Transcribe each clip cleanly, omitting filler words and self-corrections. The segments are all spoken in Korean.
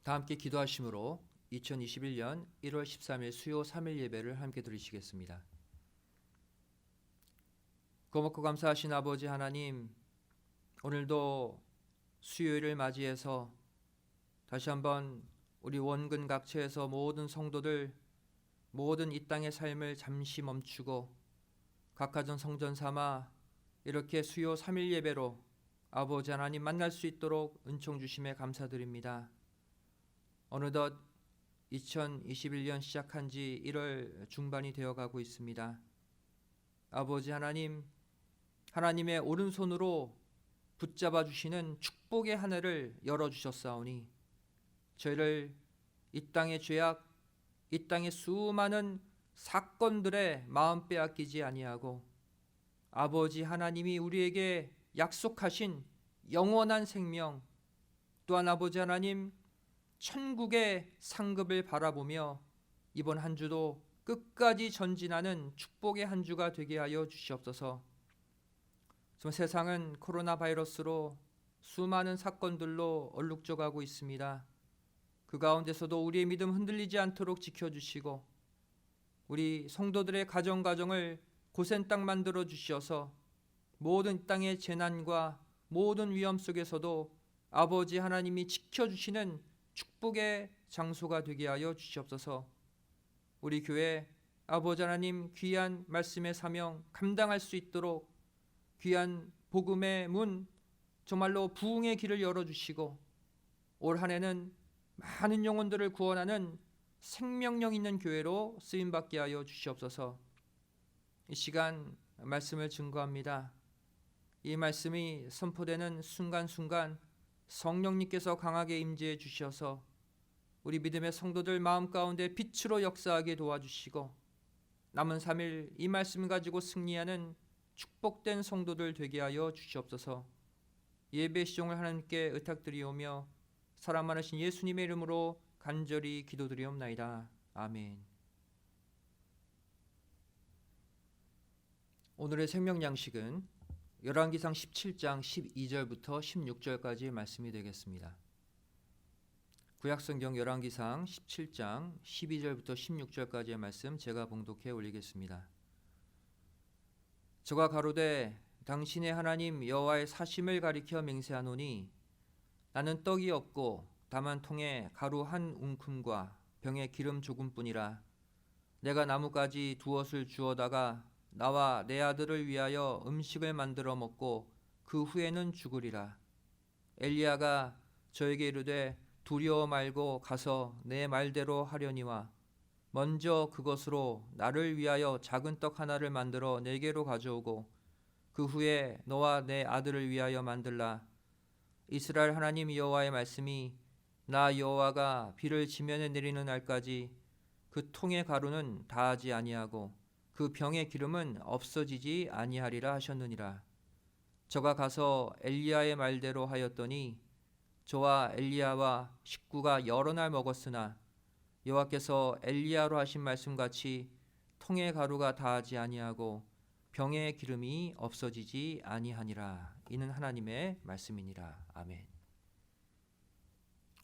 다 함께 기도하심으로 2021년 1월 13일 수요 3일 예배를 함께 드리시겠습니다. 고맙고 감사하신 아버지 하나님, 오늘도 수요일을 맞이해서 다시 한번 우리 원근 각처에서 모든 성도들, 모든 이 땅의 삶을 잠시 멈추고 각가정 성전 삼아 이렇게 수요 3일 예배로 아버지 하나님 만날 수 있도록 은총 주심에 감사드립니다. 어느덧 2021년 시작한 지 1월 중반이 되어가고 있습니다. 아버지 하나님, 하나님의 오른손으로 붙잡아 주시는 축복의 한 해를 열어주셨사오니 저희를 이 땅의 죄악, 이 땅의 수많은 사건들에 마음 빼앗기지 아니하고 아버지 하나님이 우리에게 약속하신 영원한 생명, 또한 아버지 하나님 천국의 상급을 바라보며 이번 한 주도 끝까지 전진하는 축복의 한 주가 되게 하여 주시옵소서. 지금 세상은 코로나 바이러스로 수많은 사건들로 얼룩져가고 있습니다. 그 가운데서도 우리의 믿음 흔들리지 않도록 지켜주시고 우리 성도들의 가정을 고센 땅 만들어 주셔서 모든 땅의 재난과 모든 위험 속에서도 아버지 하나님이 지켜주시는 축복의 장소가 되게 하여 주시옵소서. 우리 교회 아버지 하나님 귀한 말씀의 사명 감당할 수 있도록 귀한 복음의 문, 정말로 부흥의 길을 열어주시고 올 한 해는 많은 영혼들을 구원하는 생명력 있는 교회로 쓰임받게 하여 주시옵소서. 이 시간 말씀을 증거합니다. 이 말씀이 선포되는 순간순간 성령님께서 강하게 임재해 주셔서 우리 믿음의 성도들 마음 가운데 빛으로 역사하게 도와주시고 남은 3일 이 말씀 가지고 승리하는 축복된 성도들 되게 하여 주시옵소서. 예배 시종을 하나님께 의탁드리오며 사랑 많으신 예수님의 이름으로 간절히 기도드리옵나이다. 아멘. 오늘의 생명 양식은 열왕기상 17장 12절부터 16절까지의 말씀이 되겠습니다. 구약성경 열왕기상 17장 12절부터 16절까지의 말씀 제가 봉독해 올리겠습니다. 저가 가로되 당신의 하나님 여호와의 사심을 가리켜 맹세하노니 나는 떡이 없고 다만 통에 가루 한 웅큼과 병에 기름 조금뿐이라. 내가 나뭇가지 두엇을 주어다가 나와 내 아들을 위하여 음식을 만들어 먹고 그 후에는 죽으리라. 엘리야가 저에게 이르되 두려워 말고 가서 내 말대로 하려니와 먼저 그것으로 나를 위하여 작은 떡 하나를 만들어 내게로 가져오고 그 후에 너와 내 아들을 위하여 만들라. 이스라엘 하나님 여호와의 말씀이 나 여호와가 비를 지면에 내리는 날까지 그 통의 가루는 다하지 아니하고 그 병의 기름은 없어지지 아니하리라 하셨느니라. 저가 가서 엘리야의 말대로 하였더니 저와 엘리야와 식구가 여러 날 먹었으나 여호와께서 엘리야로 하신 말씀같이 통의 가루가 다하지 아니하고 병의 기름이 없어지지 아니하니라. 이는 하나님의 말씀이니라. 아멘.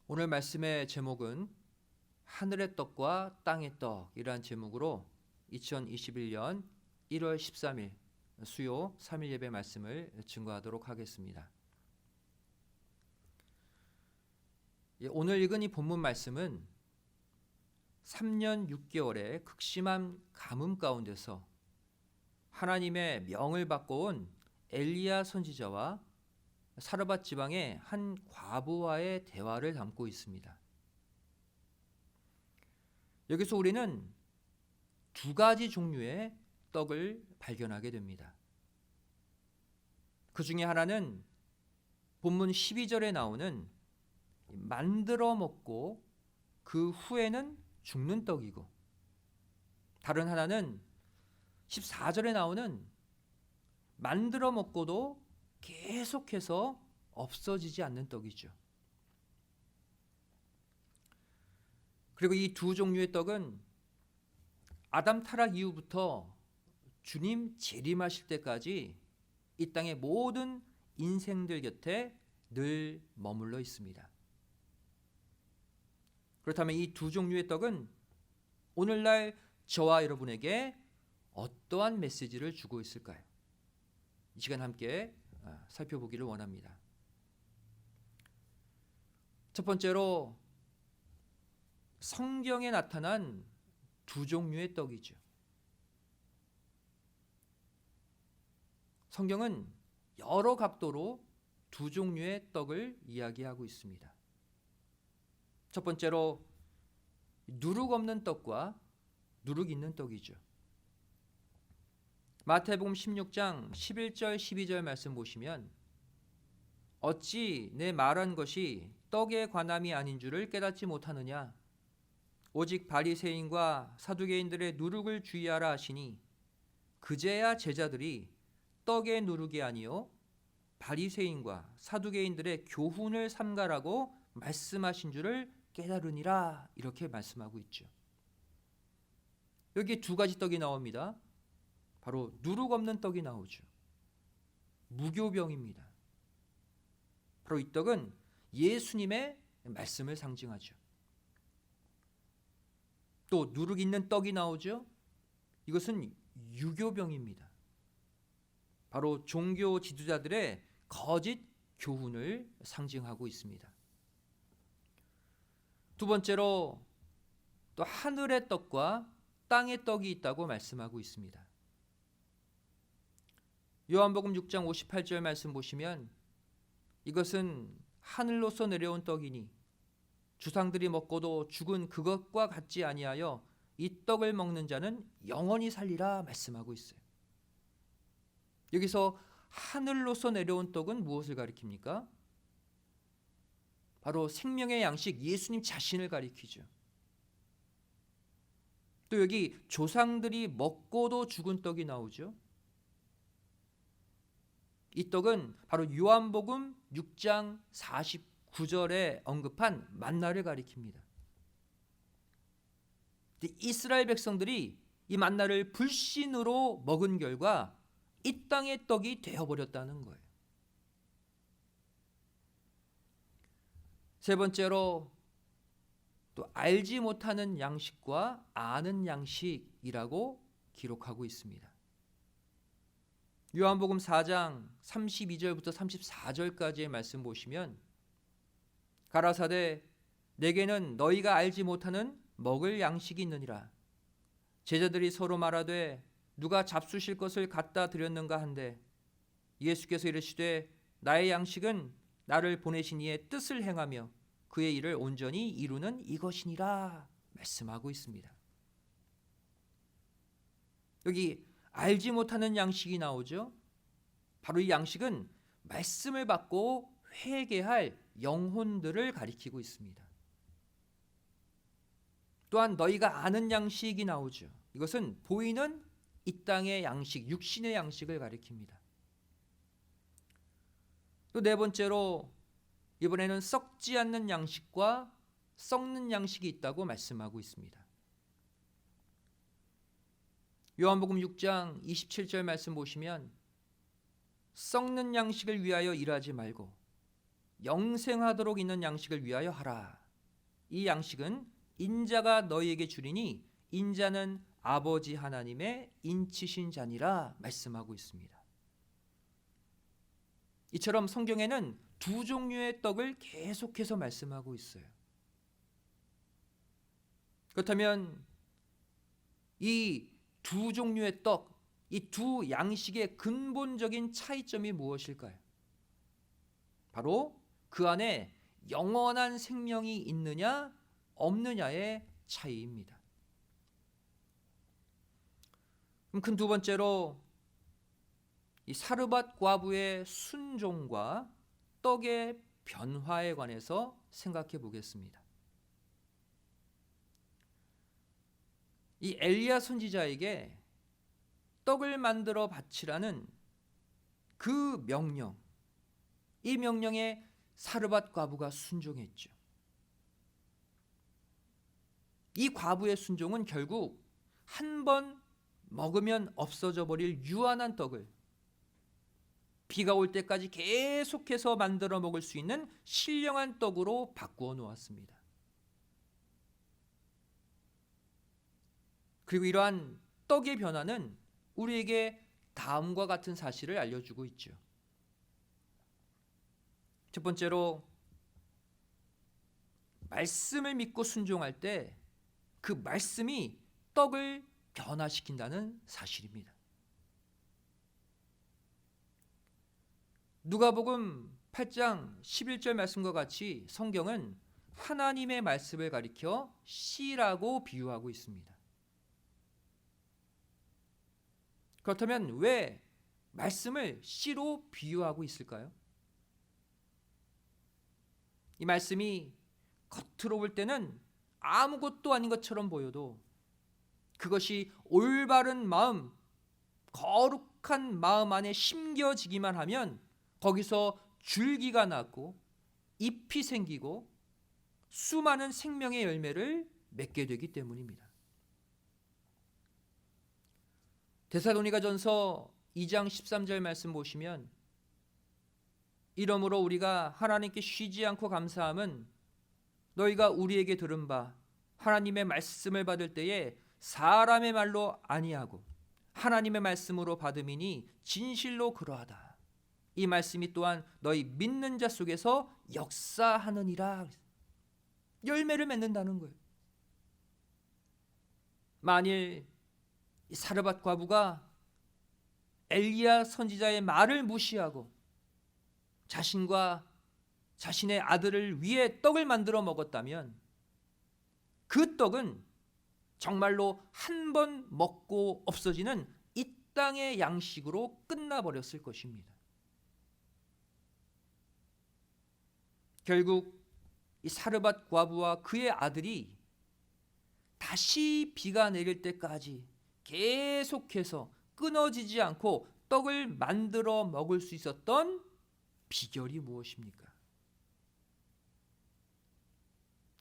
오늘 말씀의 제목은 하늘의 떡과 땅의 떡이라는 제목으로 2021년 1월 13일 수요 3일 예배 말씀을 증거하도록 하겠습니다. 오늘 읽은 이 본문 말씀은 3년 6개월의 극심한 가뭄 가운데서 하나님의 명을 받고 온 엘리야 선지자와 사르밧 지방의 한 과부와의 대화를 담고 있습니다. 여기서 우리는 두 가지 종류의 떡을 발견하게 됩니다. 그 중에 하나는 본문 12절에 나오는 만들어 먹고 그 후에는 죽는 떡이고, 다른 하나는 14절에 나오는 만들어 먹고도 계속해서 없어지지 않는 떡이죠. 그리고 이 두 종류의 떡은 아담 타락 이후부터 주님 재림하실 때까지 이 땅의 모든 인생들 곁에 늘 머물러 있습니다. 그렇다면 이 두 종류의 떡은 오늘날 저와 여러분에게 어떠한 메시지를 주고 있을까요? 이 시간 함께 살펴보기를 원합니다. 첫 번째로 성경에 나타난 두 종류의 떡이죠. 성경은 여러 각도로 두 종류의 떡을 이야기하고 있습니다. 첫 번째로 누룩 없는 떡과 누룩 있는 떡이죠. 마태복음 16장 11절 12절 말씀 보시면 어찌 내 말한 것이 떡에 관함이 아닌 줄을 깨닫지 못하느냐 오직 바리새인과 사두개인들의 누룩을 주의하라 하시니 그제야 제자들이 떡의 누룩이 아니요 바리새인과 사두개인들의 교훈을 삼가라고 말씀하신 줄을 깨달으니라 이렇게 말씀하고 있죠. 여기 두 가지 떡이 나옵니다. 바로 누룩 없는 떡이 나오죠. 무교병입니다. 바로 이 떡은 예수님의 말씀을 상징하죠. 또 누룩 있는 떡이 나오죠. 이것은 유교병입니다. 바로 종교 지도자들의 거짓 교훈을 상징하고 있습니다. 두 번째로 또 하늘의 떡과 땅의 떡이 있다고 말씀하고 있습니다. 요한복음 6장 58절 말씀 보시면 이것은 하늘로서 내려온 떡이니 주상들이 먹고도 죽은 그것과 같지 아니하여 이 떡을 먹는 자는 영원히 살리라 말씀하고 있어요. 여기서 하늘로서 내려온 떡은 무엇을 가리킵니까? 바로 생명의 양식 예수님 자신을 가리키죠. 또 여기 조상들이 먹고도 죽은 떡이 나오죠. 이 떡은 바로 요한복음 6장 49절에 언급한 만나를 가리킵니다. 이스라엘 백성들이 이 만나를 불신으로 먹은 결과 이 땅의 떡이 되어버렸다는 거예요. 세 번째로 또 알지 못하는 양식과 아는 양식이라고 기록하고 있습니다. 요한복음 4장 32절부터 34절까지의 말씀 보시면 가라사대 내게는 너희가 알지 못하는 먹을 양식이 있느니라. 제자들이 서로 말하되 누가 잡수실 것을 갖다 드렸는가 한데 예수께서 이르시되 나의 양식은 나를 보내신 이의 뜻을 행하며 그의 일을 온전히 이루는 이것이니라 말씀하고 있습니다. 여기 알지 못하는 양식이 나오죠. 바로 이 양식은 말씀을 받고 회개할 영혼들을 가리키고 있습니다. 또한 너희가 아는 양식이 나오죠. 이것은 보이는 이 땅의 양식, 육신의 양식을 가리킵니다. 또 네 번째로 이번에는 썩지 않는 양식과 썩는 양식이 있다고 말씀하고 있습니다. 요한복음 6장 27절 말씀 보시면 썩는 양식을 위하여 일하지 말고 영생하도록 있는 양식을 위하여 하라. 이 양식은 인자가 너희에게 주리니 인자는 아버지 하나님의 인치신 자니라 말씀하고 있습니다. 이처럼 성경에는 두 종류의 떡을 계속해서 말씀하고 있어요. 그렇다면 이 두 종류의 떡, 이 두 양식의 근본적인 차이점이 무엇일까요? 바로 그 안에 영원한 생명이 있느냐 없느냐의 차이입니다. 그럼 큰 두 번째로 이 사르밧 과부의 순종과 떡의 변화에 관해서 생각해 보겠습니다. 이 엘리야 선지자에게 떡을 만들어 바치라는 그 명령, 이 명령에 사르밧 과부가 순종했죠. 이 과부의 순종은 결국 한 번 먹으면 없어져 버릴 유한한 떡을 비가 올 때까지 계속해서 만들어 먹을 수 있는 신령한 떡으로 바꾸어 놓았습니다. 그리고 이러한 떡의 변화는 우리에게 다음과 같은 사실을 알려주고 있죠. 첫 번째로, 말씀을 믿고 순종할 때 그 말씀이 떡을 변화시킨다는 사실입니다. 누가복음 8장 11절 말씀과 같이 성경은 하나님의 말씀을 가리켜 씨라고 비유하고 있습니다. 그렇다면 왜 말씀을 씨로 비유하고 있을까요? 이 말씀이 겉으로 볼 때는 아무것도 아닌 것처럼 보여도 그것이 올바른 마음, 거룩한 마음 안에 심겨지기만 하면 거기서 줄기가 나고 잎이 생기고 수많은 생명의 열매를 맺게 되기 때문입니다. 데살로니가전서 2장 13절 말씀 보시면, 이러므로 우리가 하나님께 쉬지 않고 감사함은 너희가 우리에게 들은 바 하나님의 말씀을 받을 때에 사람의 말로 아니하고 하나님의 말씀으로 받음이니 진실로 그러하다. 이 말씀이 또한 너희 믿는 자 속에서 역사하느니라. 열매를 맺는다는 거예요. 만일 이 사르밧 과부가 엘리야 선지자의 말을 무시하고 자신과 자신의 아들을 위해 떡을 만들어 먹었다면 그 떡은 정말로 한 번 먹고 없어지는 이 땅의 양식으로 끝나버렸을 것입니다. 결국 이 사르밧 과부와 그의 아들이 다시 비가 내릴 때까지 계속해서 끊어지지 않고 떡을 만들어 먹을 수 있었던 비결이 무엇입니까?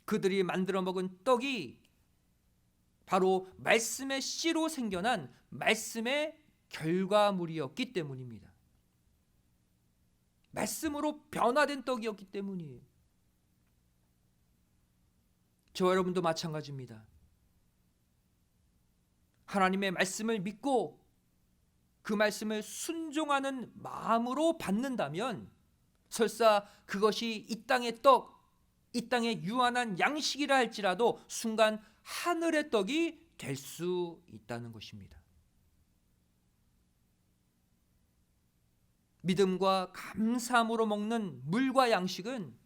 그들이 만들어 먹은 떡이 바로 말씀의 씨로 생겨난 말씀의 결과물이었기 때문입니다. 말씀으로 변화된 떡이었기 때문이에요. 저와 여러분도 마찬가지입니다. 하나님의 말씀을 믿고 그 말씀을 순종하는 마음으로 받는다면 설사 그것이 이 땅의 떡, 이 땅의 유한한 양식이라 할지라도 순간 하늘의 떡이 될 수 있다는 것입니다. 믿음과 감사함으로 먹는 물과 양식은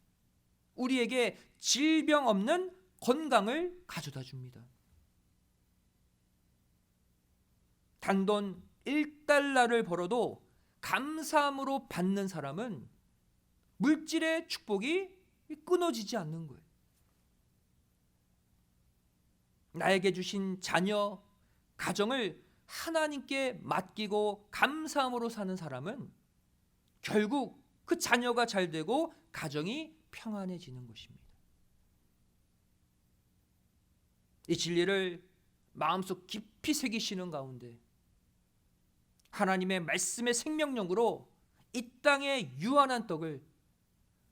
우리에게 질병 없는 건강을 가져다 줍니다. 단돈 1달러를 벌어도 감사함으로 받는 사람은 물질의 축복이 끊어지지 않는 거예요. 나에게 주신 자녀, 가정을 하나님께 맡기고 감사함으로 사는 사람은 결국 그 자녀가 잘 되고 가정이 평안해지는 것입니다. 이 진리를 마음속 깊이 새기시는 가운데 하나님의 말씀의 생명력으로 이 땅의 유한한 떡을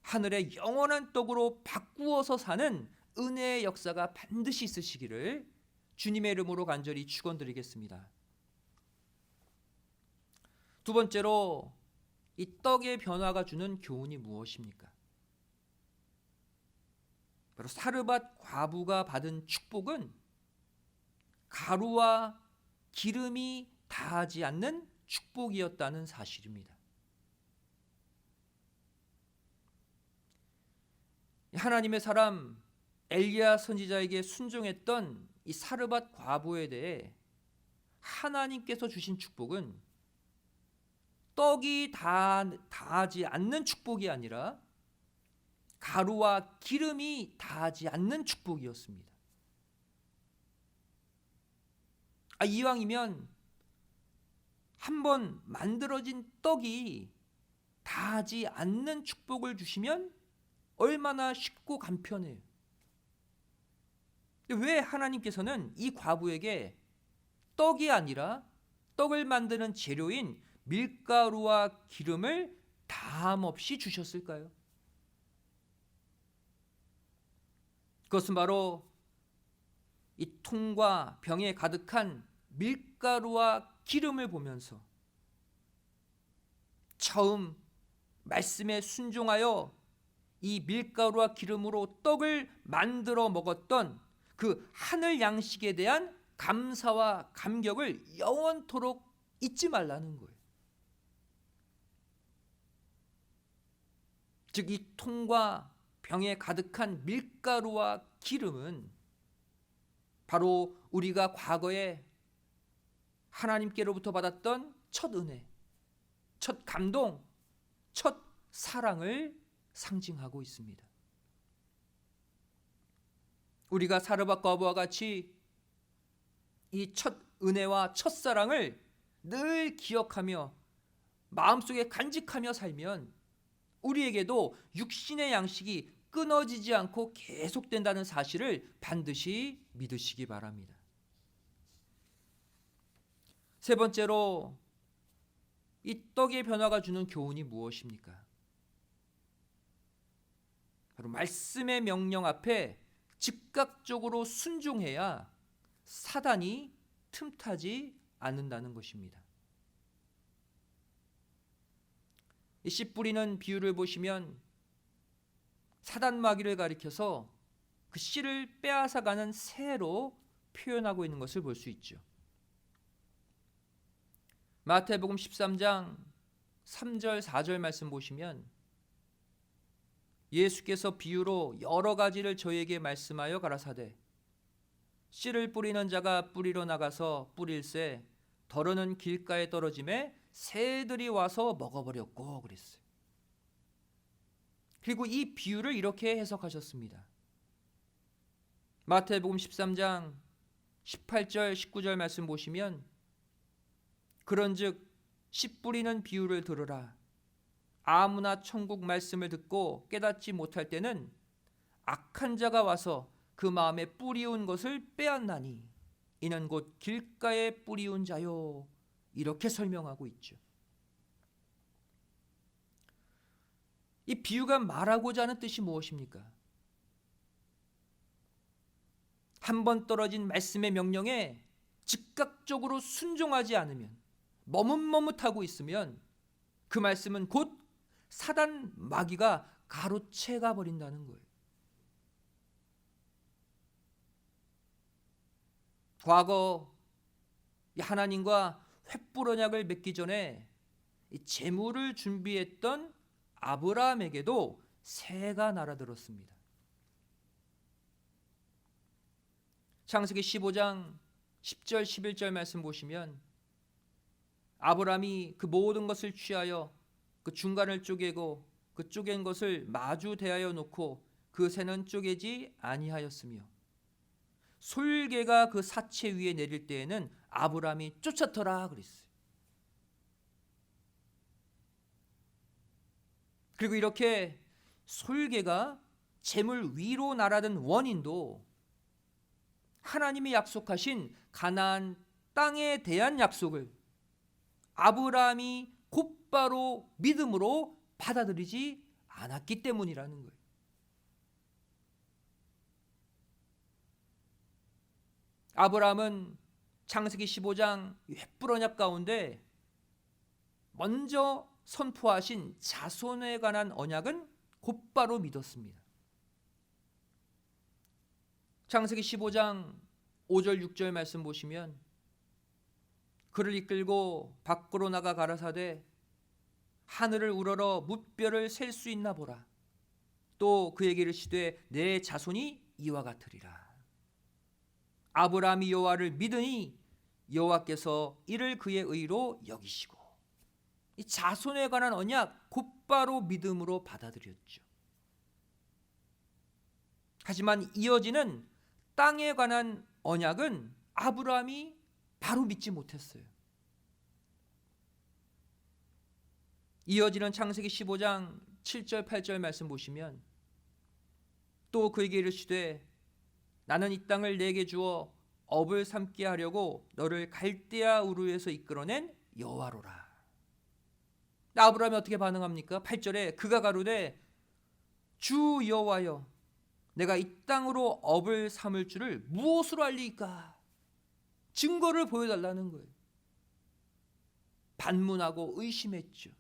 하늘의 영원한 떡으로 바꾸어서 사는 은혜의 역사가 반드시 있으시기를 주님의 이름으로 간절히 축원드리겠습니다. 두 번째로, 이 떡의 변화가 주는 교훈이 무엇입니까? 바로 사르밧 과부가 받은 축복은 가루와 기름이 다하지 않는 축복이었다는 사실입니다. 하나님의 사람 엘리야 선지자에게 순종했던 이 사르밧 과부에 대해 하나님께서 주신 축복은 떡이 다하지 않는 축복이 아니라 가루와 기름이 다하지 않는 축복이었습니다. 이왕이면 한번 만들어진 떡이 다하지 않는 축복을 주시면 얼마나 쉽고 간편해요. 왜 하나님께서는 이 과부에게 떡이 아니라 떡을 만드는 재료인 밀가루와 기름을 다함없이 주셨을까요? 그것은 바로 이 통과 병에 가득한 밀가루와 기름을 보면서 처음 말씀에 순종하여 이 밀가루와 기름으로 떡을 만들어 먹었던 그 하늘 양식에 대한 감사와 감격을 영원토록 잊지 말라는 거예요. 즉 이 통과 병에 가득한 밀가루와 기름은 바로 우리가 과거에 하나님께로부터 받았던 첫 은혜, 첫 감동, 첫 사랑을 상징하고 있습니다. 우리가 사르밧과 어부와 같이 이 첫 은혜와 첫 사랑을 늘 기억하며 마음속에 간직하며 살면 우리에게도 육신의 양식이 끊어지지 않고 계속된다는 사실을 반드시 믿으시기 바랍니다. 세 번째로 이 떡의 변화가 주는 교훈이 무엇입니까? 바로 말씀의 명령 앞에 즉각적으로 순종해야 사단이 틈타지 않는다는 것입니다. 이 씨 뿌리는 비유를 보시면 사단 마귀를 가리켜서 그 씨를 빼앗아가는 새로 표현하고 있는 것을 볼 수 있죠. 마태복음 13장 3절 4절 말씀 보시면 예수께서 비유로 여러 가지를 저희에게 말씀하여 가라사대 씨를 뿌리는 자가 뿌리러 나가서 뿌릴새 더러는 길가에 떨어짐에 새들이 와서 먹어버렸고 그랬어요. 그리고 이 비유를 이렇게 해석하셨습니다. 마태복음 13장 18절 19절 말씀 보시면 그런즉 씨 뿌리는 비유를 들으라. 아무나 천국 말씀을 듣고 깨닫지 못할 때는 악한 자가 와서 그 마음에 뿌리운 것을 빼앗나니 이는 곧 길가에 뿌리운 자요. 이렇게 설명하고 있죠. 이 비유가 말하고자 하는 뜻이 무엇입니까? 한 번 떨어진 말씀의 명령에 즉각적으로 순종하지 않으면 머뭇머뭇하고 있으면 그 말씀은 곧 사단 마귀가 가로채가 버린다는 거예요. 과거 하나님과 횃불 언약을 맺기 전에 재물을 준비했던 아브라함에게도 새가 날아들었습니다. 창세기 15장 10절 11절 말씀 보시면 아브라함이 그 모든 것을 취하여 그 중간을 쪼개고 그 쪼갠 것을 마주 대하여 놓고 그 새는 쪼개지 아니하였으며 솔개가 그 사체 위에 내릴 때에는 아브라함이 쫓았더라 그랬어요. 그리고 이렇게 솔개가 재물 위로 날아든 원인도 하나님이 약속하신 가나안 땅에 대한 약속을 아브라함이 곧바로 믿음으로 받아들이지 않았기 때문이라는 거예요. 아브라함은 창세기 15장 횃불 언약 가운데 먼저 선포하신 자손에 관한 언약은 곧바로 믿었습니다. 창세기 15장 5절 6절 말씀 보시면 그를 이끌고 밖으로 나가 가라사대 하늘을 우러러 뭇별을 셀 수 있나 보라. 또 그에게 이르시되 내 자손이 이와 같으리라. 아브라함이 여호와를 믿으니 여호와께서 이를 그의 의로 여기시고 이 자손에 관한 언약 곧바로 믿음으로 받아들였죠. 하지만 이어지는 땅에 관한 언약은 아브라함이 바로 믿지 못했어요. 이어지는 창세기 15장 7절 8절 말씀 보시면 또 그에게 이르시되 나는 이 땅을 내게 주어 업을 삼게 하려고 너를 갈대아 우르에서 이끌어낸 여호와로라. 아브라함이 어떻게 반응합니까? 8절에 그가 가로되 주 여호와여 내가 이 땅으로 업을 삼을 줄을 무엇으로 알리까? 증거를 보여달라는 거예요. 반문하고 의심했죠.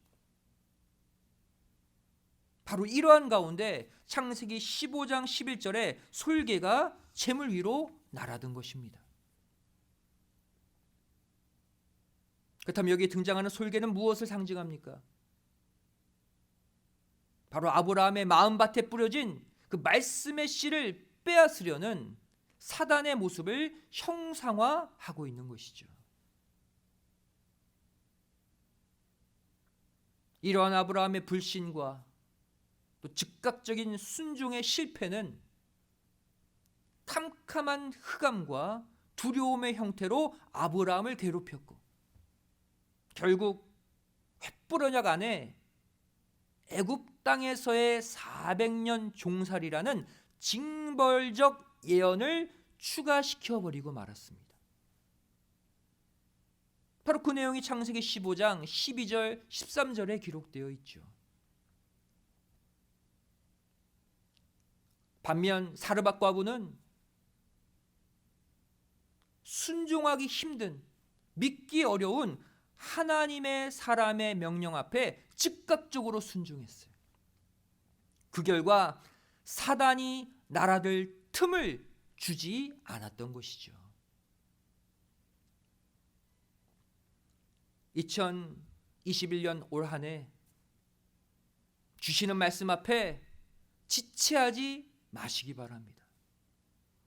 바로 이러한 가운데 창세기 15장 11절에 솔개가 재물 위로 날아든 것입니다. 그렇다면 여기에 등장하는 솔개는 무엇을 상징합니까? 바로 아브라함의 마음밭에 뿌려진 그 말씀의 씨를 빼앗으려는 사단의 모습을 형상화하고 있는 것이죠. 이러한 아브라함의 불신과 또 즉각적인 순종의 실패는 캄캄한 흑암과 두려움의 형태로 아브라함을 괴롭혔고, 결국 횃불언약 안에 애굽 땅에서의 400년 종살이라는 징벌적 예언을 추가시켜 버리고 말았습니다. 바로 그 내용이 창세기 15장 12절 13절에 기록되어 있죠. 반면 사르밧 과부는 순종하기 힘든, 믿기 어려운 하나님의 사람의 명령 앞에 즉각적으로 순종했어요. 그 결과 사단이 날아들 틈을 주지 않았던 것이죠. 2021년 올 한 해 주시는 말씀 앞에 지체하지 마시기 바랍니다.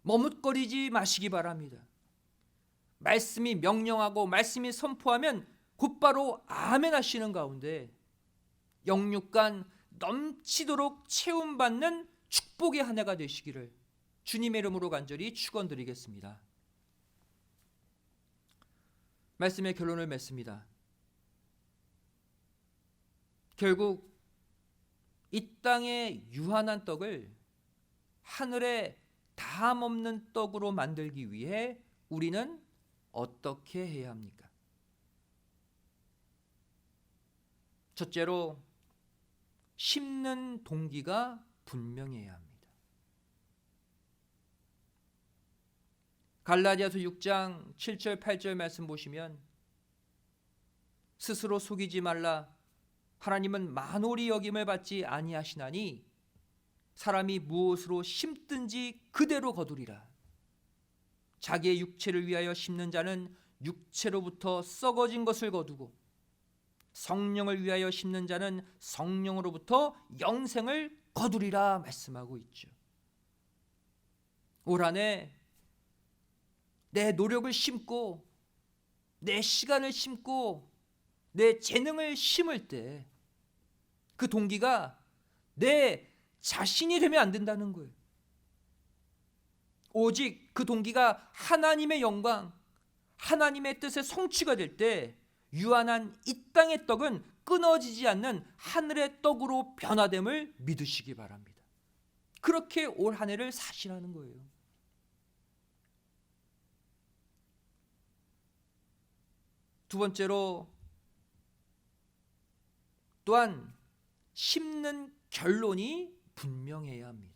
머뭇거리지 마시기 바랍니다. 말씀이 명령하고 말씀이 선포하면 곧바로 아멘 하시는 가운데 영육간 넘치도록 채움받는 축복의 한 해가 되시기를 주님의 이름으로 간절히 축원드리겠습니다. 말씀의 결론을 맺습니다. 결국 이 땅의 유한한 떡을 하늘의 담 없는 떡으로 만들기 위해 우리는 어떻게 해야 합니까? 첫째로 심는 동기가 분명해야 합니다. 갈라디아서 6장 7절 8절 말씀 보시면 스스로 속이지 말라. 하나님은 만홀히 여김을 받지 아니하시나니 사람이 무엇으로 심든지 그대로 거두리라. 자기의 육체를 위하여 심는 자는 육체로부터 썩어진 것을 거두고 성령을 위하여 심는 자는 성령으로부터 영생을 거두리라 말씀하고 있죠. 올 한 해 내 노력을 심고 내 시간을 심고 내 재능을 심을 때 그 동기가 내 자신이 되면 안 된다는 거예요. 오직 그 동기가 하나님의 영광, 하나님의 뜻의 성취가 될 때 유한한 이 땅의 떡은 끊어지지 않는 하늘의 떡으로 변화됨을 믿으시기 바랍니다. 그렇게 올 한 해를 사시라는 거예요. 두 번째로 또한 심는 결론이 분명해야 합니다.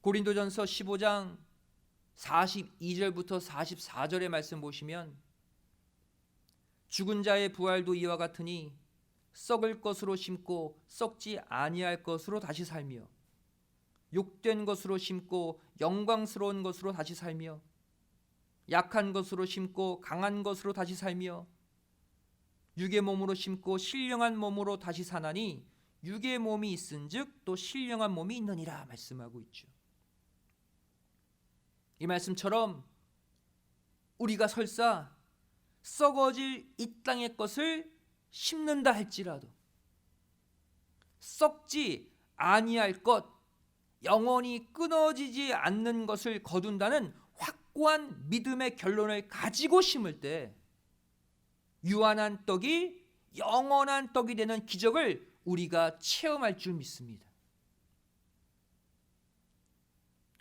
고린도전서 15장 42절부터 44절의 말씀 보시면 죽은 자의 부활도 이와 같으니 썩을 것으로 심고 썩지 아니할 것으로 다시 살며 욕된 것으로 심고 영광스러운 것으로 다시 살며 약한 것으로 심고 강한 것으로 다시 살며 육의 몸으로 심고 신령한 몸으로 다시 사나니 육의 몸이 있은즉 또 신령한 몸이 있느니라 말씀하고 있죠. 이 말씀처럼 우리가 설사 썩어질 이 땅의 것을 심는다 할지라도 썩지 아니할 것, 영원히 끊어지지 않는 것을 거둔다는 확고한 믿음의 결론을 가지고 심을 때 유한한 떡이 영원한 떡이 되는 기적을 우리가 체험할 줄 믿습니다.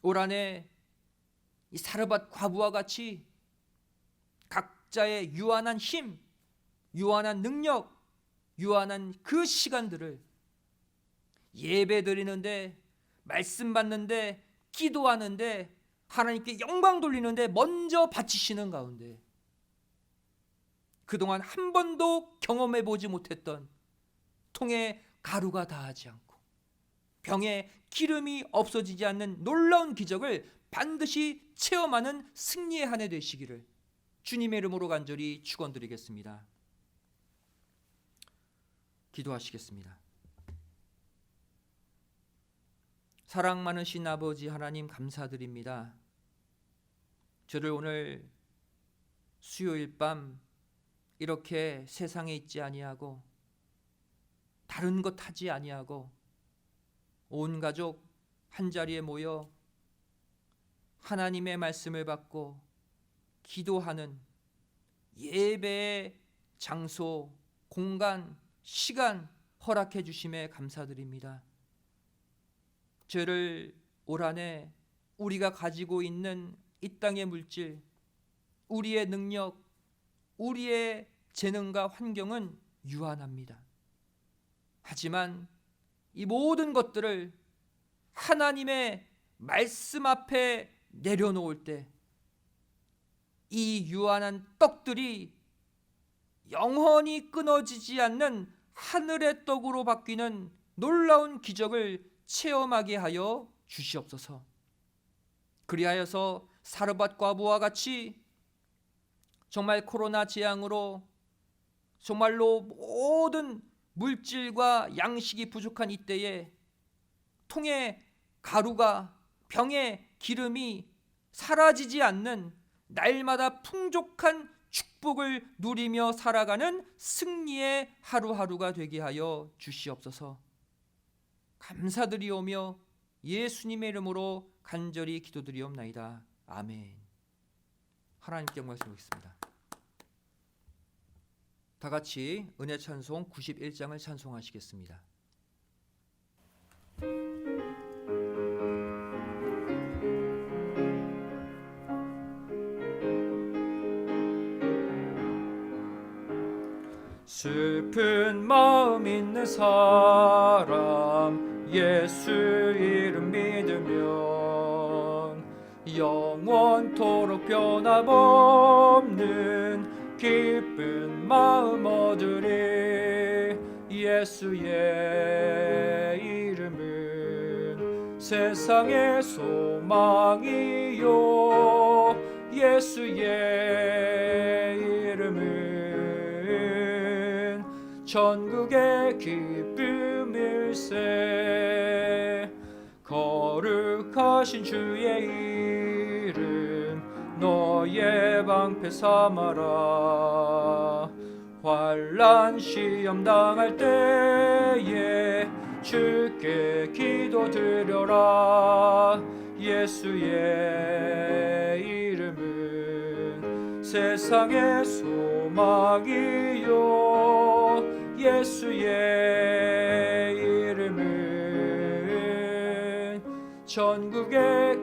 올 한 해 이 사르밧 과부와 같이 각자의 유한한 힘, 유한한 능력, 유한한 그 시간들을 예배 드리는데, 말씀 받는데, 기도하는데, 하나님께 영광 돌리는데 먼저 바치시는 가운데 그동안 한 번도 경험해 보지 못했던 통에 가루가 닿지 않고 병에 기름이 없어지지 않는 놀라운 기적을 반드시 체험하는 승리의 한 해 되시기를 주님의 이름으로 간절히 축원드리겠습니다. 기도하시겠습니다. 사랑 많으신 아버지 하나님, 감사드립니다. 저를 오늘 수요일 밤 이렇게 세상에 있지 아니하고 다른 것 하지 아니하고 온 가족 한자리에 모여 하나님의 말씀을 받고 기도하는 예배의 장소, 공간, 시간 허락해 주심에 감사드립니다. 저를 올 한 해 우리가 가지고 있는 이 땅의 물질, 우리의 능력, 우리의 재능과 환경은 유한합니다. 하지만 이 모든 것들을 하나님의 말씀 앞에 내려놓을 때 이 유한한 떡들이 영원히 끊어지지 않는 하늘의 떡으로 바뀌는 놀라운 기적을 체험하게 하여 주시옵소서. 그리하여서 사르밧 과부와 같이 정말 코로나 재앙으로 정말로 모든 물질과 양식이 부족한 이때에 통에 가루가, 병에 기름이 사라지지 않는 날마다 풍족한 축복을 누리며 살아가는 승리의 하루하루가 되게 하여 주시옵소서. 감사드리오며 예수님의 이름으로 간절히 기도드리옵나이다. 아멘. 하나님께 영광을 드리겠습니다. 다 같이 은혜 찬송 91장을 찬송하시겠습니다. 슬픈 마음 있는 사람 예수 이름 믿으면 영원토록 변함없는 기쁜 마음 얻으리. 예수의 이름은 세상의 소망이요 예수의 이름은 천국의 기쁨일세. 거룩하신 주의 이름 너의 방패 삼아라. 환난 시험 당할 때에 주께 기도드려라. 예수의 이름은 세상의 소망이요 예수의 이름은 천국의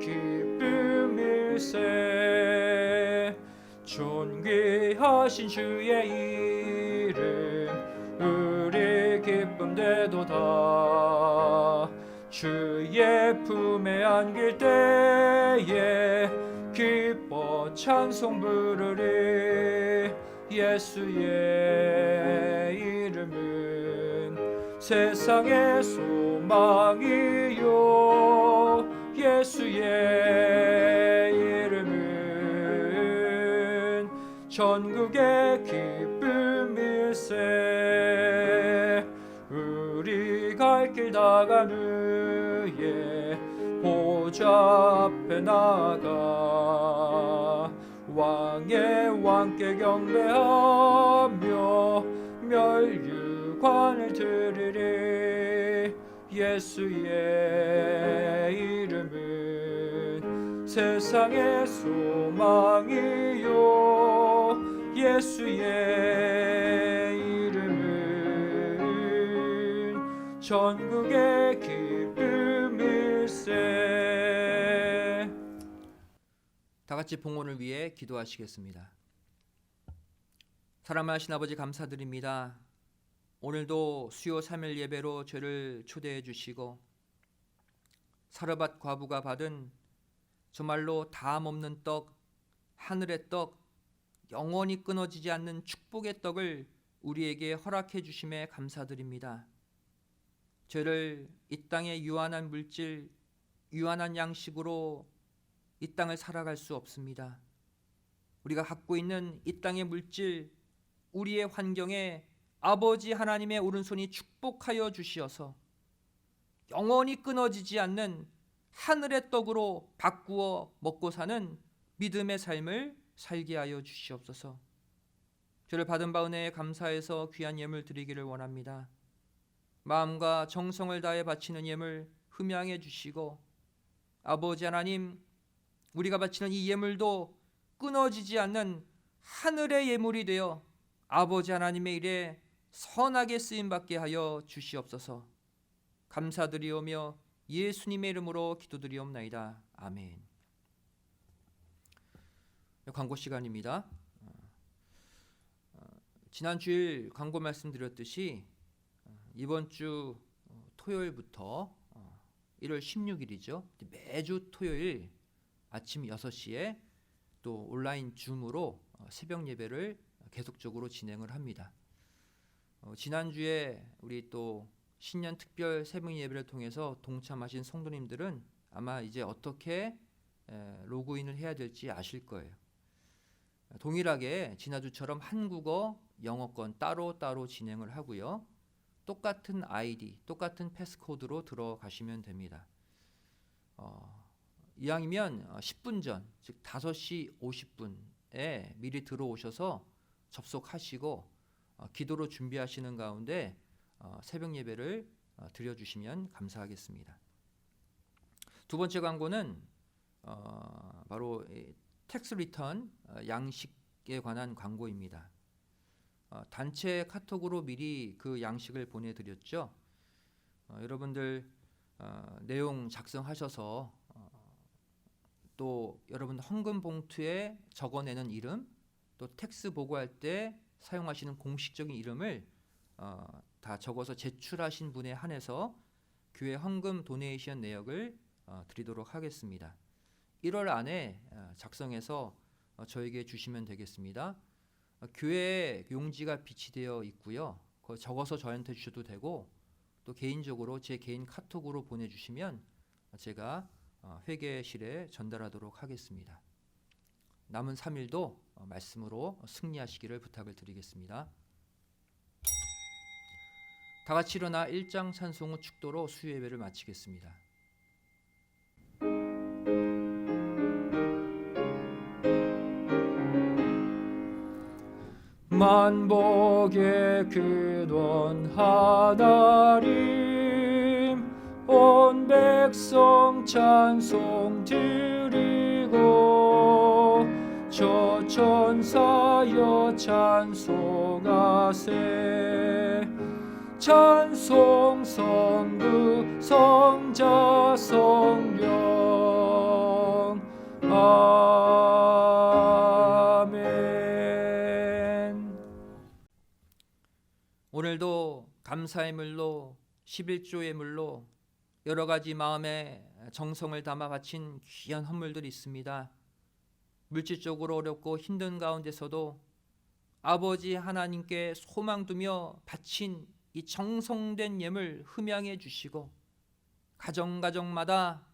기쁨일세. 존귀하신 주의 이름 우리 기쁨 되도다. 주의 품에 안길 때에 기뻐 찬송 부르리. 예수의 이름은 세상의 소망이요 예수의 이름은 천국의 기쁨일세. 우리 갈 길 다간 후에 보좌 앞에 나가 왕의 왕께 경배하며 멸류관을 드리리. 예수의 이름은 세상의 소망이요 예수의 이름은 천국의 기쁨일세. 다 같이 봉헌을 위해 기도하시겠습니다. 사랑하신 아버지 감사드립니다. 오늘도 수요 3일 예배로 저를 초대해 주시고 사르밧 과부가 받은 정말로 담 없는 떡, 하늘의 떡, 영원히 끊어지지 않는 축복의 떡을 우리에게 허락해 주심에 감사드립니다. 저를 이 땅의 유한한 물질, 유한한 양식으로 이 땅을 살아갈 수 없습니다. 우리가 갖고 있는 이 땅의 물질, 우리의 환경에 아버지 하나님의 오른손이 축복하여 주시어서 영원히 끊어지지 않는 하늘의 떡으로 바꾸어 먹고 사는 믿음의 삶을 살게 하여 주시옵소서. 저를 받은 바 은혜에 감사해서 귀한 예물 드리기를 원합니다. 마음과 정성을 다해 바치는 예물 흠양해 주시고 아버지 하나님, 우리가 바치는 이 예물도 끊어지지 않는 하늘의 예물이 되어 아버지 하나님의 일에 선하게 쓰임받게 하여 주시옵소서. 감사드리오며 예수님의 이름으로 기도드리옵나이다. 아멘. 광고 시간입니다. 지난 주일 광고 말씀드렸듯이 이번 주 토요일부터 1월 16일이죠. 매주 토요일 아침 6시에 또 온라인 줌으로 새벽 예배를 계속적으로 진행을 합니다. 지난주에 우리 또 신년 특별 새벽 예배를 통해서 동참하신 성도님들은 아마 이제 어떻게 로그인을 해야 될지 아실 거예요. 동일하게 지난주처럼 한국어, 영어권 따로 진행을 하고요. 똑같은 아이디, 똑같은 패스코드로 들어가시면 됩니다. 이왕이면 10분 전, 즉 5시 50분에 미리 들어오셔서 접속하시고 기도로 준비하시는 가운데 새벽 예배를 드려주시면 감사하겠습니다. 두 번째 광고는 바로 텍스 리턴 양식에 관한 광고입니다. 단체 카톡으로 미리 그 양식을 보내드렸죠. 여러분들 내용 작성하셔서 또 여러분 헌금 봉투에 적어내는 이름, 또 텍스 보고할 때 사용하시는 공식적인 이름을 다 적어서 제출하신 분에 한해서 교회 헌금 도네이션 내역을 드리도록 하겠습니다. 1월 안에 작성해서 저에게 주시면 되겠습니다. 교회에 용지가 비치되어 있고요. 그거 적어서 저한테 주셔도 되고 또 개인적으로 제 개인 카톡으로 보내주시면 제가 회계실에 전달하도록 하겠습니다. 남은 3일도 말씀으로 승리하시기를 부탁을 드리겠습니다. 다 같이 일어나 1장 찬송 후 축도로 수요 예배를 마치겠습니다. 만복의 근원 하나님, 온 백성 찬송 드리고 저 천사여 찬송하세. 찬송 성부 성자 성령 아멘. 오늘도 감사의 물로 11조의 물로 여러 가지 마음의 정성을 담아 바친 귀한 헌물들이 있습니다. 물질적으로 어렵고 힘든 가운데서도 아버지 하나님께 소망 두며 바친 이 정성된 예물 흠양해 주시고 가정마다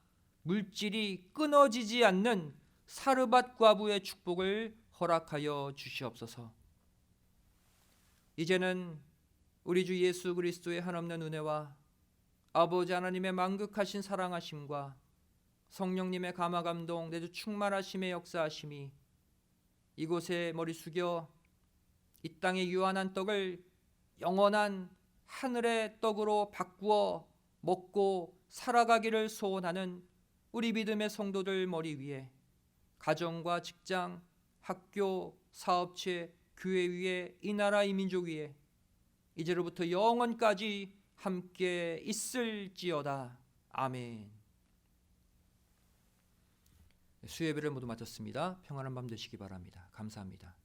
물질이 끊어지지 않는 사르밧 과부의 축복을 허락하여 주시옵소서. 이제는 우리 주 예수 그리스도의 한없는 은혜와 아버지 하나님의 만극하신 사랑하심과 성령님의 감화감동 내주 충만하심의 역사하심이 이곳에 머리 숙여 이 땅의 유한한 떡을 영원한 하늘의 떡으로 바꾸어 먹고 살아가기를 소원하는 우리 믿음의 성도들 머리 위에 가정과 직장, 학교, 사업체, 교회 위에 이 나라 이 민족 위에 이제로부터 영원까지 함께 있을지어다. 아멘. 수요예배를 모두 마쳤습니다. 평안한 밤 되시기 바랍니다. 감사합니다.